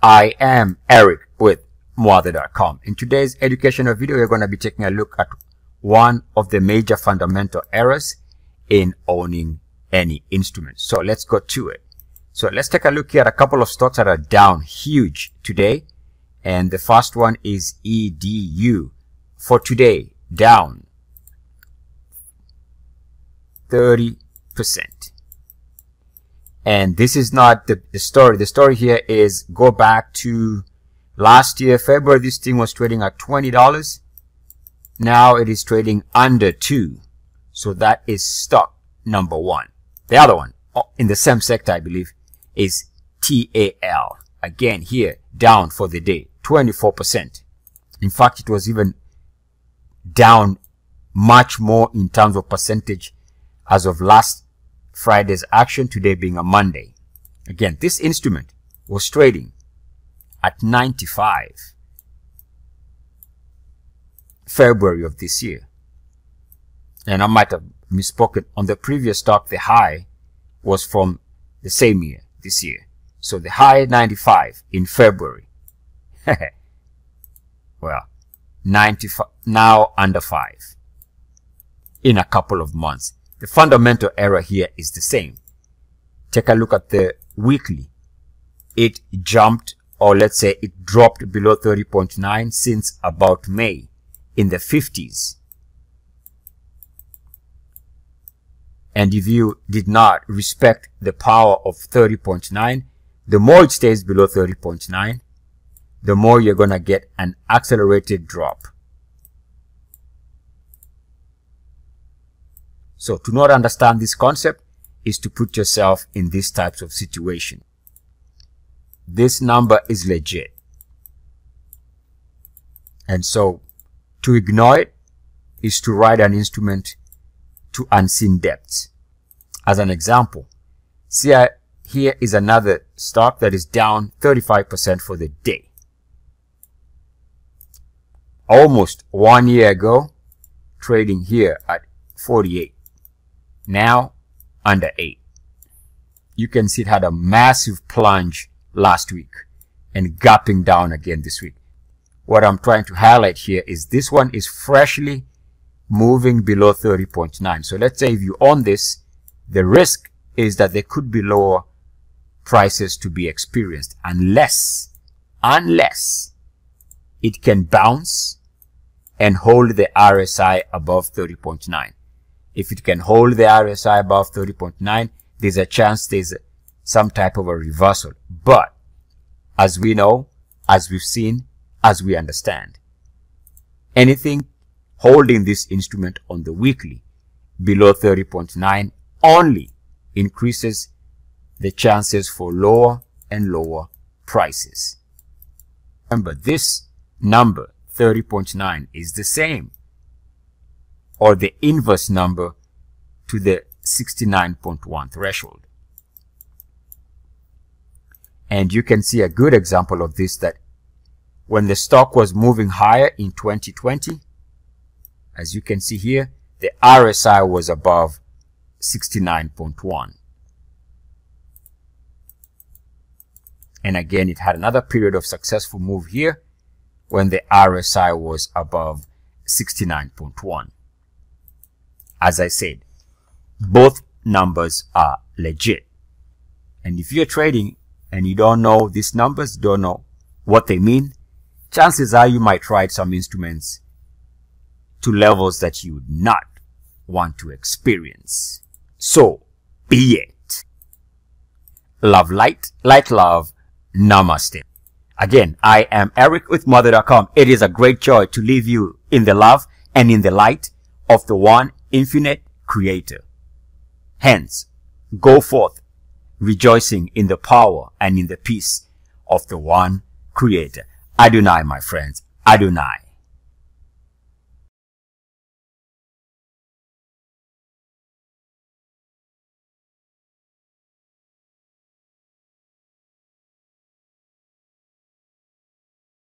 I am Eric with Muathe.com. In today's educational video, we're going to be taking a look at one of the major fundamental errors in owning any instrument. So let's go to it. So let's take a look here at a couple of stocks that are down huge today. And the first one is EDU. For today, down 30%. And this is not the story. The story here is go back to last year, February. This thing was trading at $20. Now it is trading under $2. So that is stock number one. The other one in the same sector, I believe, is TAL. Again, here down for the day, 24%. In fact, it was even down much more in terms of percentage as of last Friday's action, today being a Monday. Again, this instrument was trading at 95 February of this year. And I might have misspoken. On the previous stock, the high was from the same year, this year. So the high 95 in February. Well, 95 now under 5 in a couple of months. The fundamental error here is the same. Take a look at the weekly. It jumped, or let's say it dropped below 30.9 since about May, in the 50s. And if you did not respect the power of 30.9, the more it stays below 30.9, the more you're going to get an accelerated drop. So to not understand this concept is to put yourself in these types of situation. This number is legit. And so to ignore it is to ride an instrument to unseen depths. As an example, see here is another stock that is down 35% for the day. Almost 1 year ago, trading here at 48. Now under 8. You can see it had a massive plunge last week and gapping down again this week. What I'm trying to highlight here is this one is freshly moving below 30.9. So let's say if you own this, the risk is that there could be lower prices to be experienced unless it can bounce and hold the RSI above 30.9. If it can hold the RSI above 30.9, there's a chance there's some type of a reversal. But as we know, as we've seen, as we understand, anything holding this instrument on the weekly below 30.9 only increases the chances for lower and lower prices. Remember, this number 30.9 is the same, or the inverse number to the 69.1 threshold. And you can see a good example of this, that when the stock was moving higher in 2020, as you can see here, the RSI was above 69.1. And again, it had another period of successful move here when the RSI was above 69.1. As I said, both numbers are legit. And if you're trading and you don't know these numbers, don't know what they mean, chances are you might ride some instruments to levels that you would not want to experience. So, be it. Love light, light love, namaste. Again, I am Eric with Muathe.com. It is a great joy to leave you in the love and in the light of the one infinite creator. Hence, go forth rejoicing in the power and in the peace of the one creator. Adonai, my friends, Adonai.